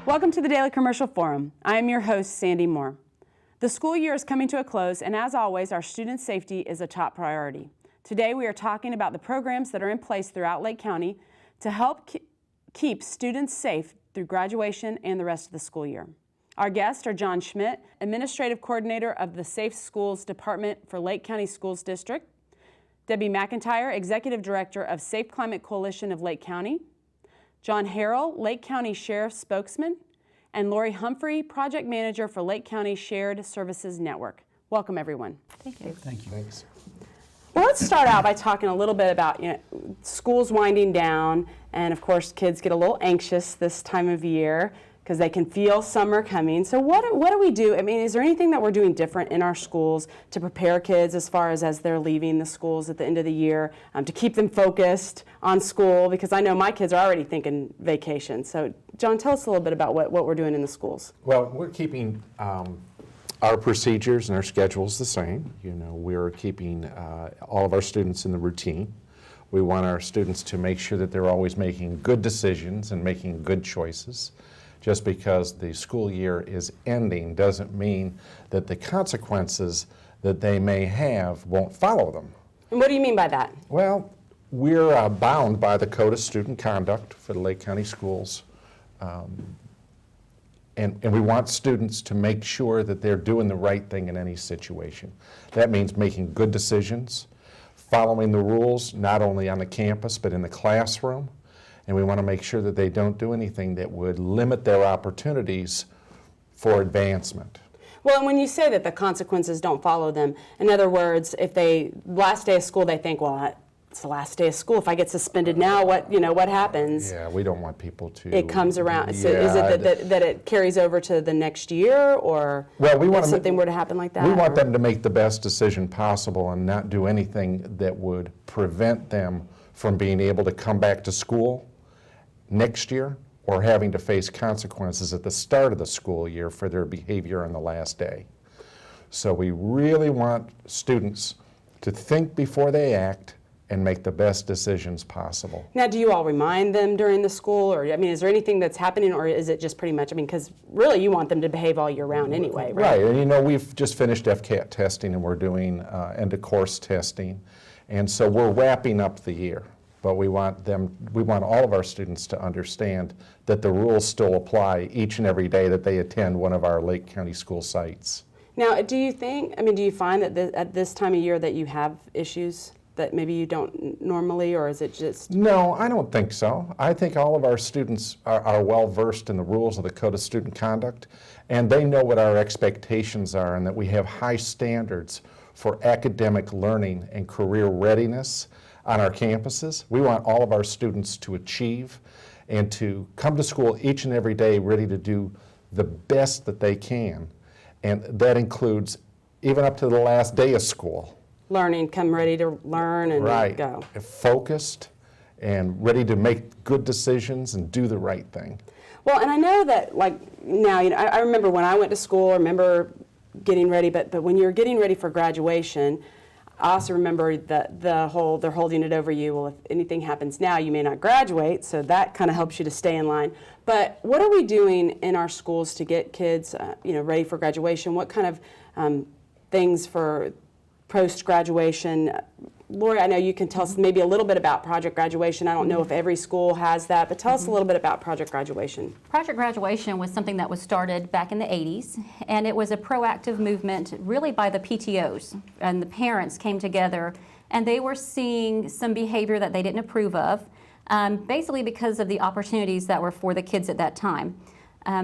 Welcome to the Daily Commercial Forum. I am your host, Sandy Moore. The school year is coming to a close, and as always, our students' safety is a top priority. Today, we are talking about the programs that are in place throughout Lake County to help keep students safe through graduation and the rest of the school year. Our guests are John Schmidt, Administrative Coordinator of the Safe Schools Department for Lake County Schools District, Debbie McIntyre, Executive Director of Safe Climate Coalition of Lake County, John Harrell, Lake County Sheriff's Spokesman, and Lori Humphrey, Project Manager for Lake County Shared Services Network. Welcome, everyone. Thank you. Thank you. Thanks. Well, let's start out by talking a little bit about, school's winding down, and of course, kids get a little anxious this time of year because they can feel summer coming. So what do we do? I mean, is there anything that we're doing different in our schools to prepare kids as far as they're leaving the schools at the end of the year, to keep them focused on school? Because I know my kids are already thinking vacation. So John, tell us a little bit about what we're doing in the schools. Well, we're keeping our procedures and our schedules the same. We're keeping all of our students in the routine. We want our students to make sure that they're always making good decisions and making good choices. Just because the school year is ending doesn't mean that the consequences that they may have won't follow them. And what do you mean by that? Well, we're bound by the Code of Student Conduct for the Lake County Schools. And we want students to make sure that they're doing the right thing in any situation. That means making good decisions, following the rules, not only on the campus, but in the classroom. And we want to make sure that they don't do anything that would limit their opportunities for advancement. Well, and when you say that the consequences don't follow them, in other words, if last day of school, they think, well, it's the last day of school. If I get suspended now, what happens? Yeah, we don't want people to. It comes around. Yeah, so is it that it carries over to the next year, or if something were to happen like that? We want them to make the best decision possible and not do anything that would prevent them from being able to come back to school next year or having to face consequences at the start of the school year for their behavior on the last day. So we really want students to think before they act and make the best decisions possible. Now, do you all remind them during the school, or is there anything that's happening, or is it just pretty much, because really you want them to behave all year round anyway, right? Right, and we've just finished FCAT testing and we're doing end of course testing, and so we're wrapping up the year. But we want all of our students to understand that the rules still apply each and every day that they attend one of our Lake County school sites. Now, do you find that at this time of year that you have issues that maybe you don't normally, or is it just? No, I don't think so. I think all of our students are well versed in the rules of the Code of Student Conduct, and they know what our expectations are and that we have high standards for academic learning and career readiness on our campuses. We want all of our students to achieve and to come to school each and every day ready to do the best that they can. And that includes even up to the last day of school. Come ready to learn and right. Go. Focused and ready to make good decisions and do the right thing. Well, and I know that now, I remember when I went to school, I remember getting ready, but when you're getting ready for graduation, I also remember that they're holding it over you. Well, if anything happens now, you may not graduate, so that kind of helps you to stay in line. But what are we doing in our schools to get kids, ready for graduation? What kind of things for post-graduation? Lori, I know you can tell us maybe a little bit about Project Graduation. I don't know if every school has that, but tell us a little bit about Project Graduation. Project Graduation was something that was started back in the 80s, and it was a proactive movement really by the PTOs, and the parents came together, and they were seeing some behavior that they didn't approve of, basically because of the opportunities that were for the kids at that time.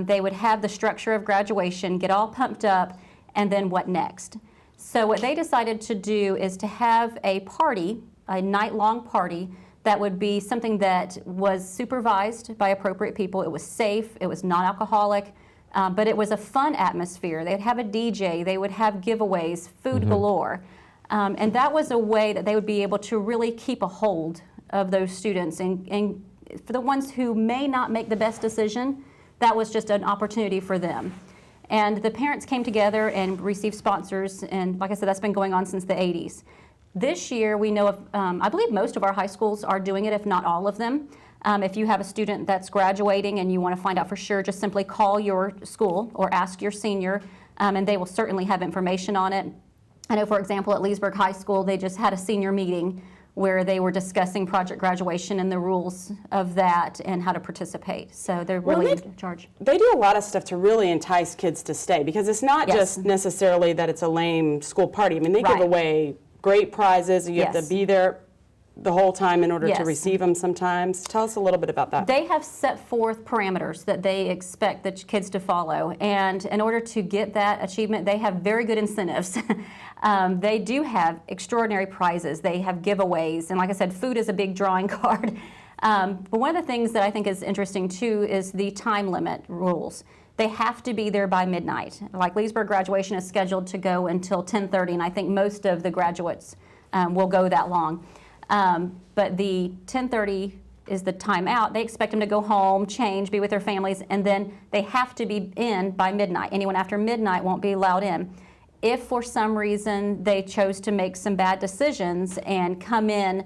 They would have the structure of graduation, get all pumped up, and then what next? So what they decided to do is to have a party, a night-long party, that would be something that was supervised by appropriate people. It was safe, it was non-alcoholic, but it was a fun atmosphere. They'd have a DJ, they would have giveaways, food galore. And that was a way that they would be able to really keep a hold of those students. And for the ones who may not make the best decision, that was just an opportunity for them. And the parents came together and received sponsors, and like I said, that's been going on since the 80s. This year, we know of, I believe most of our high schools are doing it, if not all of them. If you have a student that's graduating and you want to find out for sure, just simply call your school or ask your senior, and they will certainly have information on it. I know, for example, at Leesburg High School, they just had a senior meeting where they were discussing Project Graduation and the rules of that and how to participate. So they're really in charge. They do a lot of stuff to really entice kids to stay, because it's not Yes. just necessarily that it's a lame school party. I mean, they give Right. away great prizes, and you have Yes. to be there the whole time in order to Yes. receive them sometimes. Tell us a little bit about that. They have set forth parameters that they expect the kids to follow, and in order to get that achievement, they have very good incentives. They do have extraordinary prizes. They have giveaways, and like I said, food is a big drawing card. But one of the things that I think is interesting too is the time limit rules. They have to be there by midnight. Like Leesburg graduation is scheduled to go until 10:30, and I think most of the graduates will go that long. But the 10:30 is the time out. They expect them to go home, change, be with their families, and then they have to be in by midnight. Anyone after midnight won't be allowed in. If for some reason they chose to make some bad decisions and come in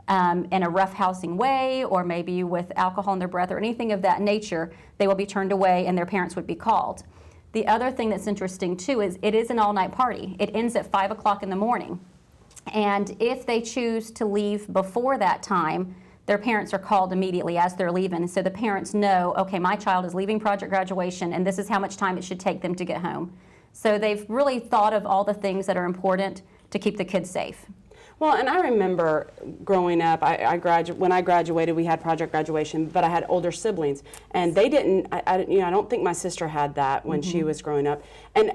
a roughhousing way, or maybe with alcohol in their breath or anything of that nature, they will be turned away and their parents would be called. The other thing that's interesting too is it is an all-night party. It ends at 5 o'clock in the morning. And if they choose to leave before that time, their parents are called immediately as they're leaving. So the parents know, okay, my child is leaving Project Graduation, and this is how much time it should take them to get home. So they've really thought of all the things that are important to keep the kids safe. Well, and I remember growing up, when I graduated, we had Project Graduation, but I had older siblings, and they didn't, I don't think my sister had that when she was growing up. And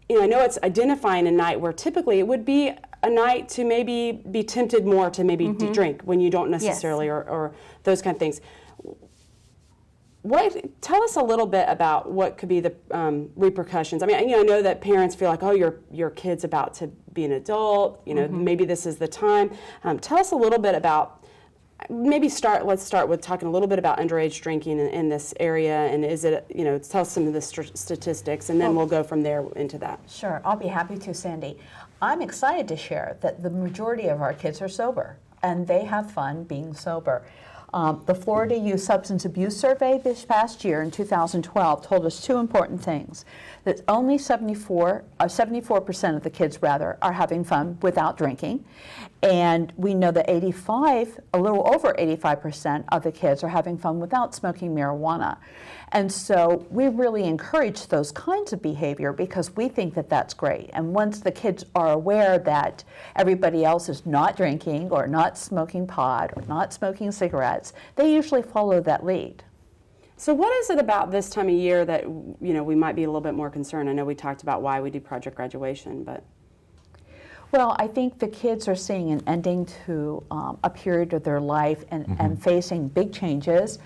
I know it's identifying a night where typically it would be a night to maybe be tempted more to maybe to drink when you don't necessarily, or those kind of things. Tell us a little bit about what could be the repercussions. I mean, I know that parents feel like, oh, your kid's about to be an adult. Maybe this is the time. Tell us a little bit about. Let's start with talking a little bit about underage drinking in this area, and is it, tell us some of the statistics, and then we'll go from there into that. Sure, I'll be happy to, Sandy. I'm excited to share that the majority of our kids are sober, and they have fun being sober. The Florida Youth Substance Abuse Survey this past year in 2012 told us two important things. That only 74% of the kids are having fun without drinking. And we know that a little over 85% of the kids are having fun without smoking marijuana. And so we really encourage those kinds of behavior because we think that that's great. And once the kids are aware that everybody else is not drinking or not smoking pot or not smoking cigarettes, they usually follow that lead. So what is it about this time of year that we might be a little bit more concerned? I know we talked about why we do Project Graduation, but well, I think the kids are seeing an ending to a period of their life and facing big changes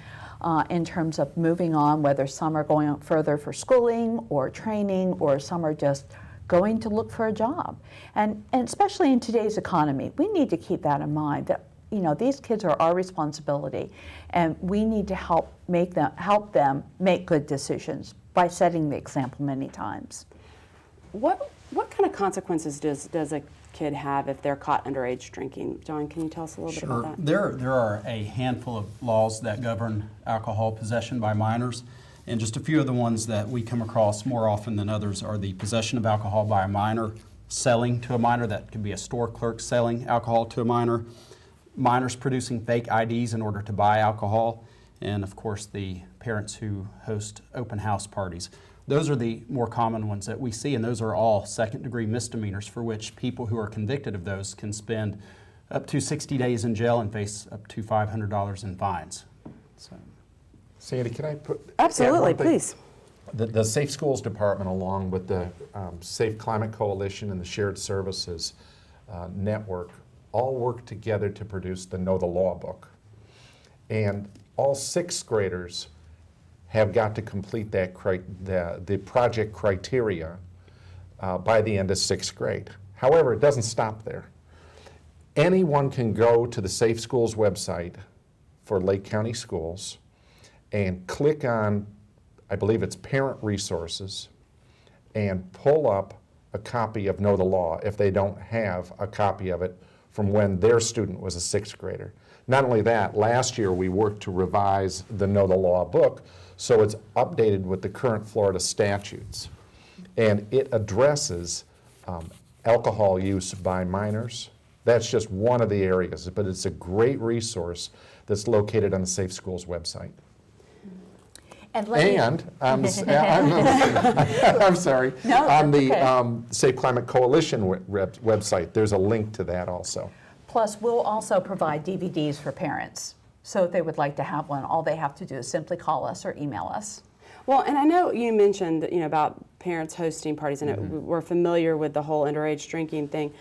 in terms of moving on, whether some are going on further for schooling or training, or some are just going to look for a job. And especially in today's economy, we need to keep that in mind, that these kids are our responsibility, and we need to help them make good decisions by setting the example many times. What kind of consequences does a kid have if they're caught underage drinking? John, can you tell us a little bit about that? There are a handful of laws that govern alcohol possession by minors, and just a few of the ones that we come across more often than others are the possession of alcohol by a minor, selling to a minor, that could be a store clerk selling alcohol to a minor, minors producing fake IDs in order to buy alcohol, and of course the parents who host open house parties. Those are the more common ones that we see, and those are all second-degree misdemeanors for which people who are convicted of those can spend up to 60 days in jail and face up to $500 in fines. So. Sandy, can I put? Absolutely, add one thing? please. The Safe Schools Department, along with the Safe Climate Coalition and the Shared Services Network, all work together to produce the Know the Law book. And all sixth graders have got to complete the project criteria by the end of sixth grade. However, it doesn't stop there. Anyone can go to the Safe Schools website for Lake County Schools and click on, I believe it's Parent Resources, and pull up a copy of Know the Law if they don't have a copy of it from when their student was a sixth grader. Not only that, last year we worked to revise the Know the Law book so it's updated with the current Florida statutes. And it addresses alcohol use by minors. That's just one of the areas, but it's a great resource that's located on the Safe Schools website. And let me- And, I'm sorry, No, on that's the okay. Safe Climate Coalition website, there's a link to that also. Plus, we'll also provide DVDs for parents. So if they would like to have one, all they have to do is simply call us or email us. Well, and I know you mentioned, about parents hosting parties, and we're familiar with the whole underage drinking thing.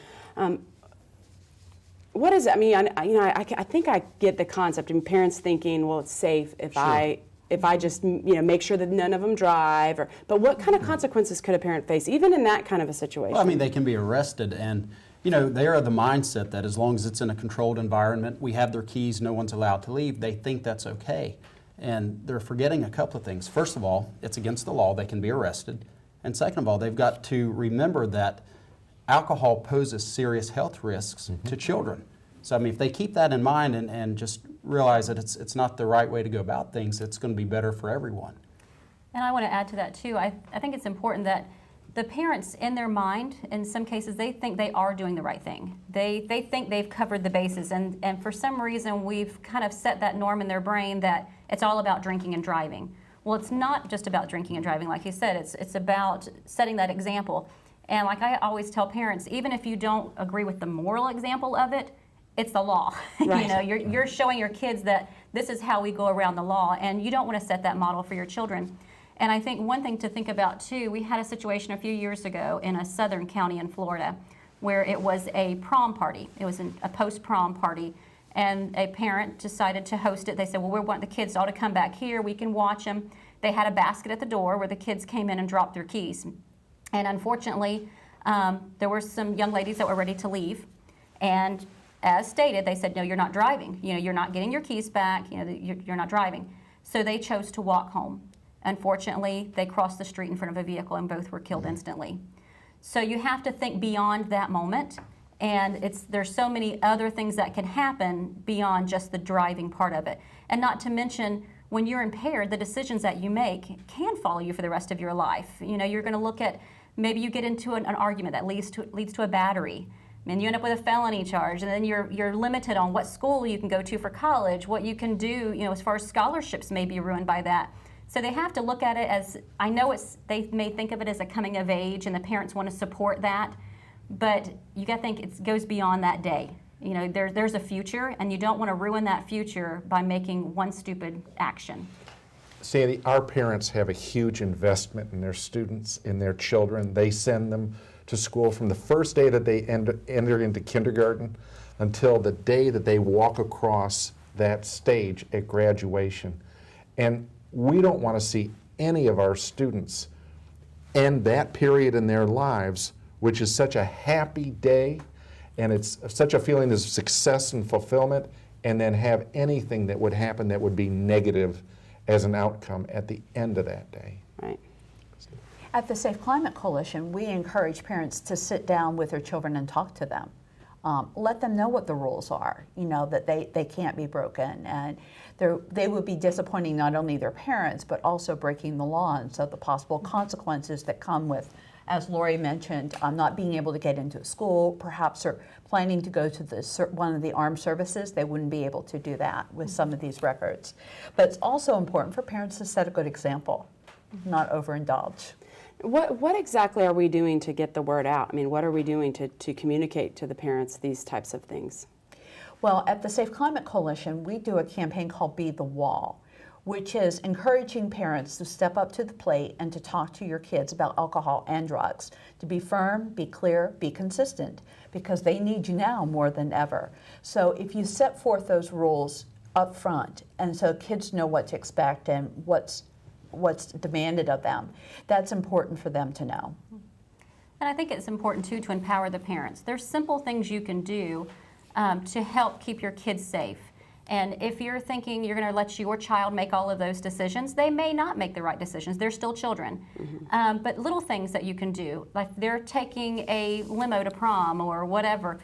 What is it? I mean, I think I get the concept. And parents thinking, well, it's safe if I just make sure that none of them drive. But what kind of consequences could a parent face, even in that kind of a situation? Well, I mean, they can be arrested, and they are the mindset that as long as it's in a controlled environment, we have their keys, no one's allowed to leave. They think that's okay, and they're forgetting a couple of things. First of all, it's against the law; they can be arrested, and second of all, they've got to remember that alcohol poses serious health risks to children. So, I mean, if they keep that in mind and just realize that it's not the right way to go about things, it's going to be better for everyone. And I want to add to that too. I think it's important that the parents, in their mind, in some cases, they think they are doing the right thing. They think they've covered the bases, and for some reason, we've kind of set that norm in their brain that it's all about drinking and driving. Well, it's not just about drinking and driving, like you said. It's about setting that example. And like I always tell parents, even if you don't agree with the moral example of it, it's the law. Right. You're showing your kids that this is how we go around the law, and you don't want to set that model for your children. And I think one thing to think about too, we had a situation a few years ago in a southern county in Florida where it was a prom party. It was a post-prom party, and a parent decided to host it. They said, well, we want the kids all to come back here. We can watch them. They had a basket at the door where the kids came in and dropped their keys. And unfortunately, there were some young ladies that were ready to leave. And as stated, they said, no, you're not driving. You're not getting your keys back. You're not driving. So they chose to walk home. Unfortunately, they crossed the street in front of a vehicle and both were killed instantly. So you have to think beyond that moment, and there's so many other things that can happen beyond just the driving part of it. And not to mention, when you're impaired, the decisions that you make can follow you for the rest of your life. You're going to look at, maybe you get into an argument that leads to a battery, and you end up with a felony charge, and then you're limited on what school you can go to for college, what you can do, as far as scholarships may be ruined by that. So they have to look at it as, I know they may think of it as a coming of age, and the parents want to support that, but you got to think it goes beyond that day. There's a future, and you don't want to ruin that future by making one stupid action. Sandy, our parents have a huge investment in their students, in their children. They send them to school from the first day that they enter into kindergarten until the day that they walk across that stage at graduation. And we don't want to see any of our students end that period in their lives, which is such a happy day, and it's such a feeling of success and fulfillment, and then have anything that would happen that would be negative as an outcome at the end of that day. Right. At the Safe Climate Coalition, we encourage parents to sit down with their children and talk to them. Let them know what the rules are, that they can't be broken. And they would be disappointing not only their parents, but also breaking the law. And so the possible consequences that come with, as Lori mentioned, not being able to get into a school, perhaps or planning to go to one of the armed services, they wouldn't be able to do that with some of these records. But it's also important for parents to set a good example, not overindulge. What exactly are we doing to get the word out? I mean, what are we doing to communicate to the parents these types of things? Well, at the Safe Climate Coalition, we do a campaign called Be the Wall, which is encouraging parents to step up to the plate and to talk to your kids about alcohol and drugs, to be firm, be clear, be consistent, because they need you now more than ever. So if you set forth those rules up front, and so kids know what to expect and what's demanded of them, that's important for them to know. And I think it's important too to empower the parents. There's simple things you can do to help keep your kids safe. And if you're thinking you're going to let your child make all of those decisions, they may not make the right decisions. They're still children. But little things that you can do, like they're taking a limo to prom or whatever,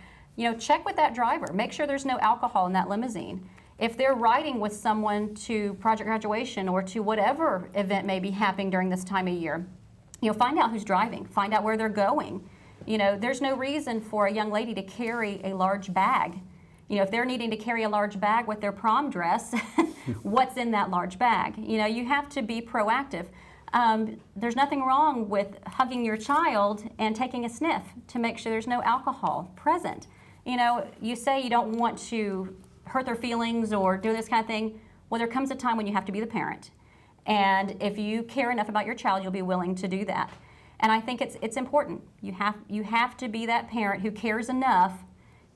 check with that driver. Make sure there's no alcohol in that limousine. If they're riding with someone to project graduation or to whatever event may be happening during this time of year, find out who's driving, find out where they're going. There's no reason for a young lady to carry a large bag. If they're needing to carry a large bag with their prom dress, what's in that large bag? You have to be proactive. There's nothing wrong with hugging your child and taking a sniff to make sure there's no alcohol present. You say you don't want to hurt their feelings or do this kind of thing. Well, there comes a time when you have to be the parent. And if you care enough about your child, you'll be willing to do that. And I think it's important. You have to be that parent who cares enough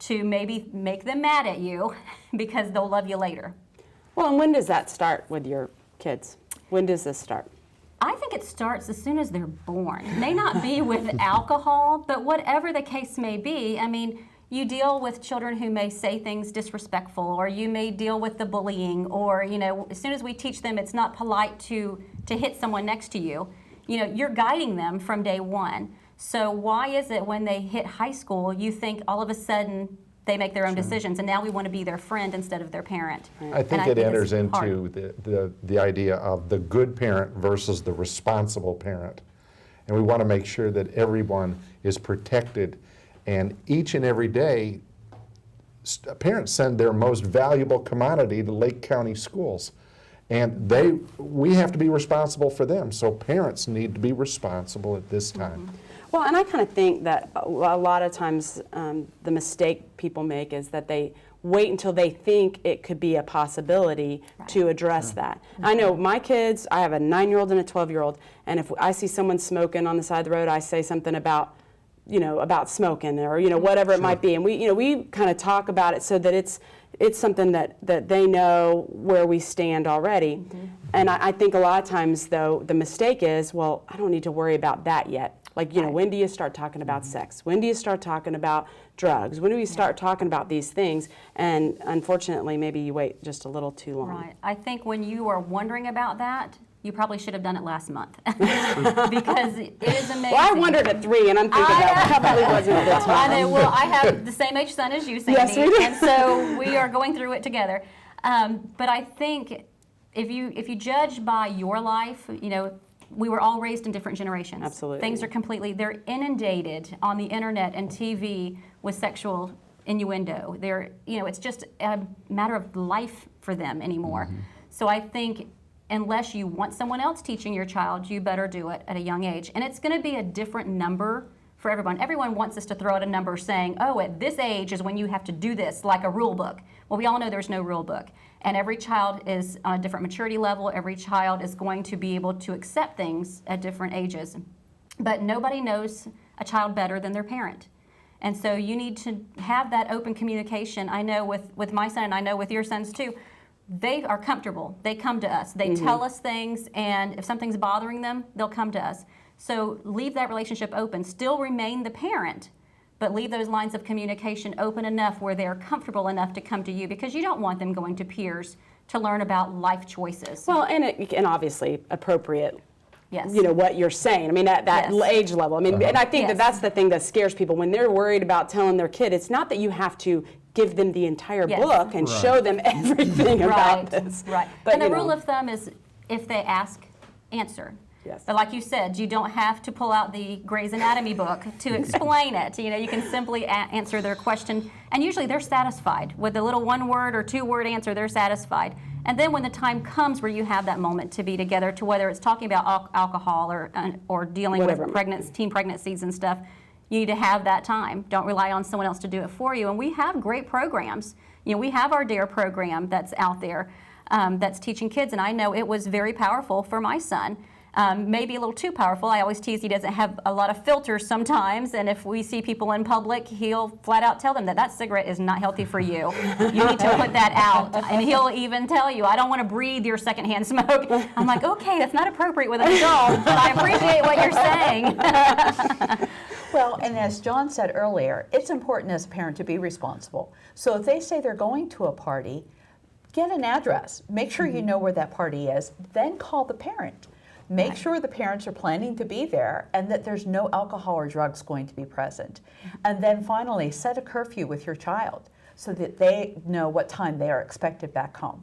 to maybe make them mad at you because they'll love you later. Well, and when does that start with your kids? When does this start? I think it starts as soon as they're born. It may not be with alcohol, but whatever the case may be, you deal with children who may say things disrespectful, or you may deal with the bullying, or as soon as we teach them it's not polite to hit someone next to you, you're guiding them from day one. So why is it when they hit high school you think all of a sudden they make their own decisions and now we want to be their friend instead of their parent? I think it enters into the idea of the good parent versus the responsible parent. And we want to make sure that everyone is protected. And each and every day, parents send their most valuable commodity to Lake County schools. And we have to be responsible for them. So parents need to be responsible at this time. Well, and I kind of think that a lot of times the mistake people make is that they wait until they think it could be a possibility to address that. I know my kids, I have a 9-year-old and a 12-year-old, and if I see someone smoking on the side of the road, I say something about smoking or, whatever it might be. And we kind of talk about it so that it's something that they know where we stand already. And I think a lot of times, though, the mistake is, well, I don't need to worry about that yet. Like, when do you start talking about sex? When do you start talking about drugs? When do we start talking about these things? And unfortunately, maybe you wait just a little too long. Right. I think when you are wondering about that, you probably should have done it last month because it is amazing. Well, I wondered at 3, and I'm thinking that probably wasn't the time. I know. Well, I have the same age son as you, Sandy, Yes, we do. and so we are going through it together. But I think if you judge by your life, we were all raised in different generations. Absolutely. Things are they're inundated on the internet and TV with sexual innuendo. It's just a matter of life for them anymore. So I think unless you want someone else teaching your child, you better do it at a young age. And it's going to be a different number for everyone. Everyone wants us to throw out a number saying, oh, at this age is when you have to do this, like a rule book. Well, we all know there's no rule book. And every child is on a different maturity level. Every child is going to be able to accept things at different ages. But nobody knows a child better than their parent. And so you need to have that open communication. I know with my son, and I know with your sons too, they are comfortable. They come to us. They tell us things, and if something's bothering them, they'll come to us. So leave that relationship open. Still remain the parent, but leave those lines of communication open enough where they're comfortable enough to come to you, because you don't want them going to peers to learn about life choices. Well, and obviously appropriate. Yes. What you're saying. I mean, that Yes. age level. I mean, and I think Yes. that's the thing that scares people when they're worried about telling their kid. It's not that you have to give them the entire Yes. book and show them everything about this. Right. But, And the rule of thumb is if they ask, answer. Yes. But like you said, you don't have to pull out the Grey's Anatomy book to explain it. You can simply answer their question, and usually they're satisfied. With a little 1-word or 2-word answer, they're satisfied. And then when the time comes where you have that moment to be together, to whether it's talking about alcohol or dealing Whatever. with teen pregnancies and stuff, you need to have that time. Don't rely on someone else to do it for you. And we have great programs. We have our DARE program that's out there that's teaching kids, and I know it was very powerful for my son. Maybe a little too powerful. I always tease he doesn't have a lot of filters sometimes, and if we see people in public, he'll flat out tell them that cigarette is not healthy for you. You need to put that out. And he'll even tell you, I don't want to breathe your secondhand smoke. I'm like, okay, that's not appropriate with an adult, but I appreciate what you're saying. Well, and as John said earlier, it's important as a parent to be responsible. So if they say they're going to a party, get an address. Make sure you know where that party is. Then call the parent. Make sure the parents are planning to be there and that there's no alcohol or drugs going to be present. And then finally, set a curfew with your child so that they know what time they are expected back home.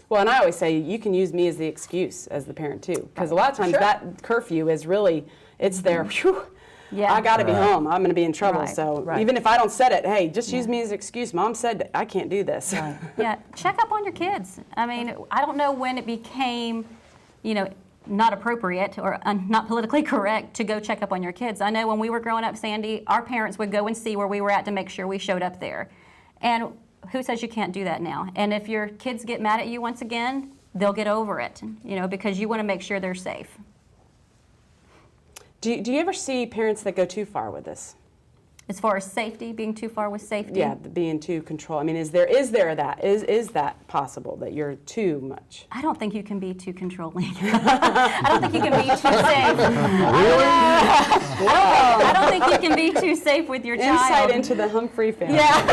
Well, and I always say you can use me as the excuse as the parent too, because a lot of times Sure. that curfew is really, it's there, whew, Yeah. I got to be home, I'm going to be in trouble. Right, So right. even if I don't set it, hey, just use me as an excuse. Mom said I can't do this. Yeah, check up on your kids. I mean, I don't know when it became, not appropriate or not politically correct to go check up on your kids. I know when we were growing up, Sandy, our parents would go and see where we were at to make sure we showed up there. And who says you can't do that now? And if your kids get mad at you once again, they'll get over it, because you want to make sure they're safe. Do you ever see parents that go too far with this? As far as safety, being too far with safety? Yeah, being too control. I mean, is that possible that you're too much? I don't think you can be too controlling. I don't think you can be too safe. I don't think you can be too safe with your child. Insight into the Humphrey family. Yeah.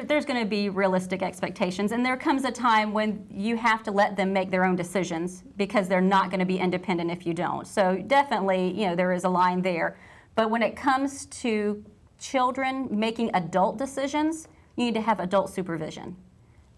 There's going to be realistic expectations, and there comes a time when you have to let them make their own decisions because they're not going to be independent if you don't. So definitely, there is a line there. But when it comes to children making adult decisions, you need to have adult supervision.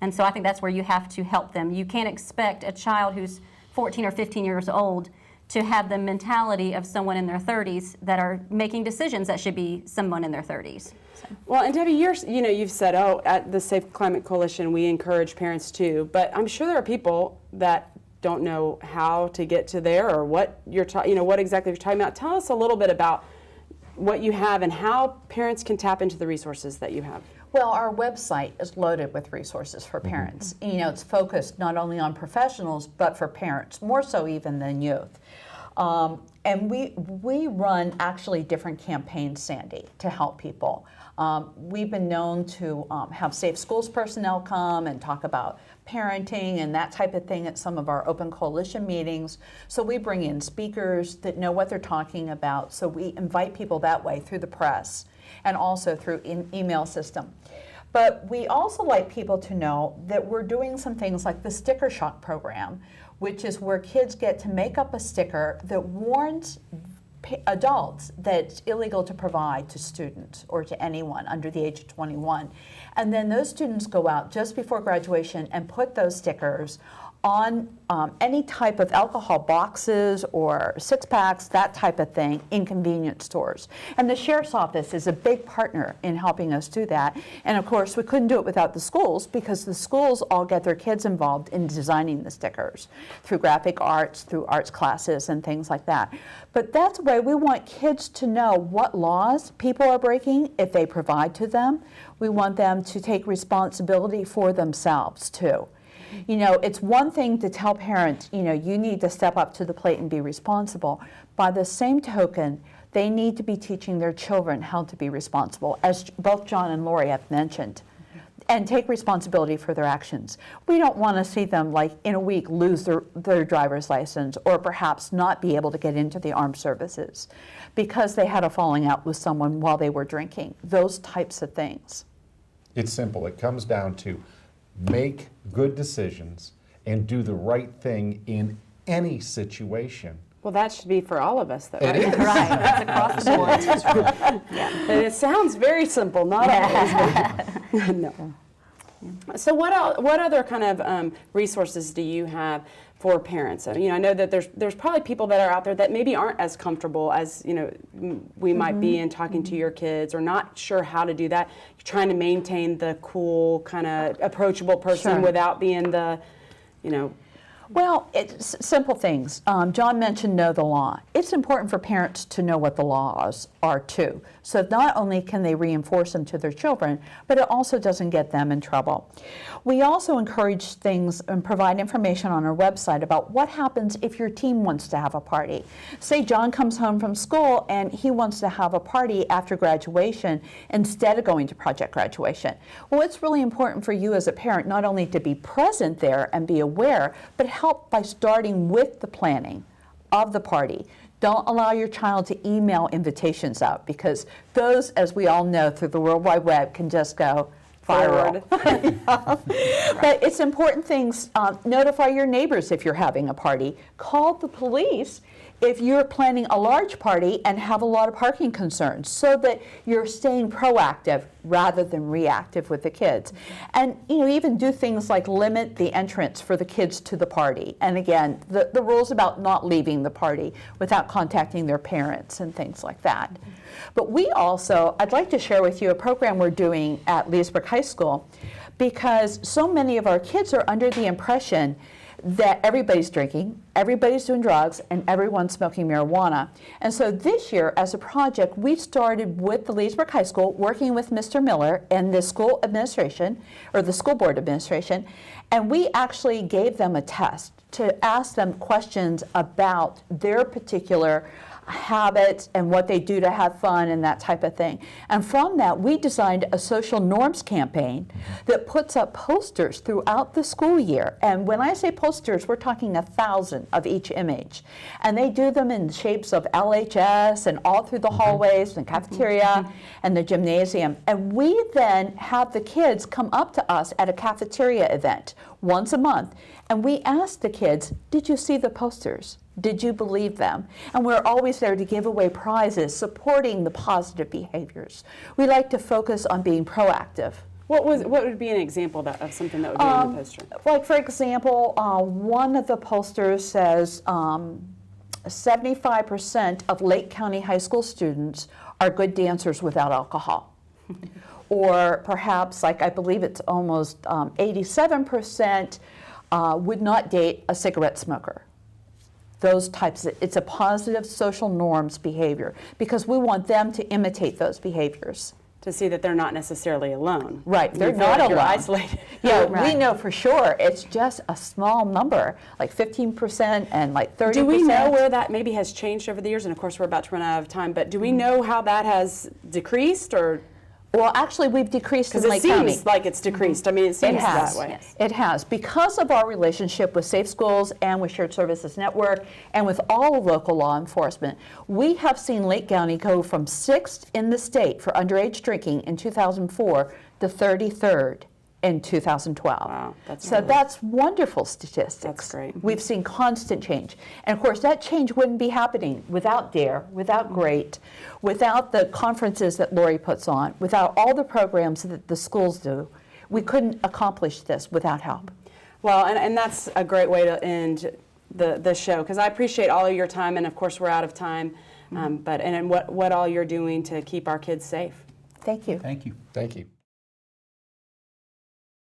And so I think that's where you have to help them. You can't expect a child who's 14 or 15 years old to have the mentality of someone in their 30s that are making decisions that should be someone in their 30s. So. Well, and Debbie, you've said, at the Safe Climate Coalition, we encourage parents too, but I'm sure there are people that don't know how to get to there or what what exactly you're talking about. Tell us a little bit about what you have and how parents can tap into the resources that you have. Well, our website is loaded with resources for parents. It's focused not only on professionals, but for parents, more so even than youth. And we run actually different campaigns, Sandy, to help people. We've been known to have Safe Schools personnel come and talk about parenting and that type of thing at some of our open coalition meetings. So we bring in speakers that know what they're talking about. So we invite people that way through the press and also through email system. But we also like people to know that we're doing some things like the Sticker Shock program, which is where kids get to make up a sticker that warns adults that it's illegal to provide to students or to anyone under the age of 21. And then those students go out just before graduation and put those stickers on any type of alcohol boxes or six-packs, that type of thing, in convenience stores. And the Sheriff's Office is a big partner in helping us do that. And of course, we couldn't do it without the schools because the schools all get their kids involved in designing the stickers through graphic arts, through arts classes and things like that. But that's the way we want kids to know what laws people are breaking if they provide to them. We want them to take responsibility for themselves too. It's one thing to tell parents, you need to step up to the plate and be responsible. By the same token, they need to be teaching their children how to be responsible, as both John and Lori have mentioned, and take responsibility for their actions. We don't want to see them, like, in a week lose their driver's license or perhaps not be able to get into the armed services because they had a falling out with someone while they were drinking, those types of things. It's simple. It comes down to make good decisions and do the right thing in any situation. Well, that should be for all of us, though, right? It is. Right, that's across the board. And it sounds very simple, not always. No. So what other kind of resources do you have for parents? I know that there's probably people that are out there that maybe aren't as comfortable as we might be in talking to your kids, or not sure how to do that. You're trying to maintain the cool, kind of approachable person Sure. without being the, Well, it's simple things. John mentioned know the law. It's important for parents to know what the laws are too. So not only can they reinforce them to their children, but it also doesn't get them in trouble. We also encourage things and provide information on our website about what happens if your team wants to have a party. Say John comes home from school and he wants to have a party after graduation instead of going to project graduation. Well, it's really important for you as a parent not only to be present there and be aware, but help by starting with the planning of the party. Don't allow your child to email invitations out because those, as we all know through the World Wide Web, can just go Forward. But it's important things. Notify your neighbors if you're having a party. Call the police if you're planning a large party and have a lot of parking concerns, so that you're staying proactive rather than reactive with the kids. And even do things like limit the entrance for the kids to the party. And again, the rules about not leaving the party without contacting their parents and things like that. But I'd like to share with you a program we're doing at Leesburg High School, because so many of our kids are under the impression that everybody's drinking, everybody's doing drugs, and everyone's smoking marijuana. And so this year, as a project, we started with the Leesburg High School, working with Mr. Miller and the school administration, or the school board administration, and we actually gave them a test to ask them questions about their particular habits and what they do to have fun and that type of thing. And from that, we designed a social norms campaign that puts up posters throughout the school year. And when I say posters, we're talking 1,000 of each image. And they do them in shapes of LHS and all through the hallways and the cafeteria and the gymnasium. And we then have the kids come up to us at a cafeteria event once a month. And we ask the kids, did you see the posters? Did you believe them? And we're always there to give away prizes, supporting the positive behaviors. We like to focus on being proactive. What would be an example of something that would be on the poster? Like, for example, one of the posters says 75% of Lake County High School students are good dancers without alcohol. Or perhaps, like I believe it's almost 87% would not date a cigarette smoker. Those types it's a positive social norms behavior, because we want them to imitate those behaviors. To see that they're not necessarily alone. Right, they're You feel not like you're alone. isolated. Yeah, Right. we know for sure it's just a small number, like 15% and like 30%. Do we know where that maybe has changed over the years? And of course, we're about to run out of time, but do we know how that has decreased, or? Well, actually, we've decreased in Because it Lake County. seems like it's decreased. I mean, it It seems has. that way. Yes. It has. Because of our relationship with Safe Schools and with Shared Services Network and with all of local law enforcement, we have seen Lake County go from 6th in the state for underage drinking in 2004 to 33rd in 2012. Wow, that's so really- that's wonderful statistics. That's great. We've seen constant change. And of course, that change wouldn't be happening without DARE, without GREAT, without the conferences that Lori puts on, without all the programs that the schools do. We couldn't accomplish this without help. Well, and that's a great way to end the show, because I appreciate all of your time, and of course, we're out of time, but what all you're doing to keep our kids safe. Thank you. Thank you. Thank you.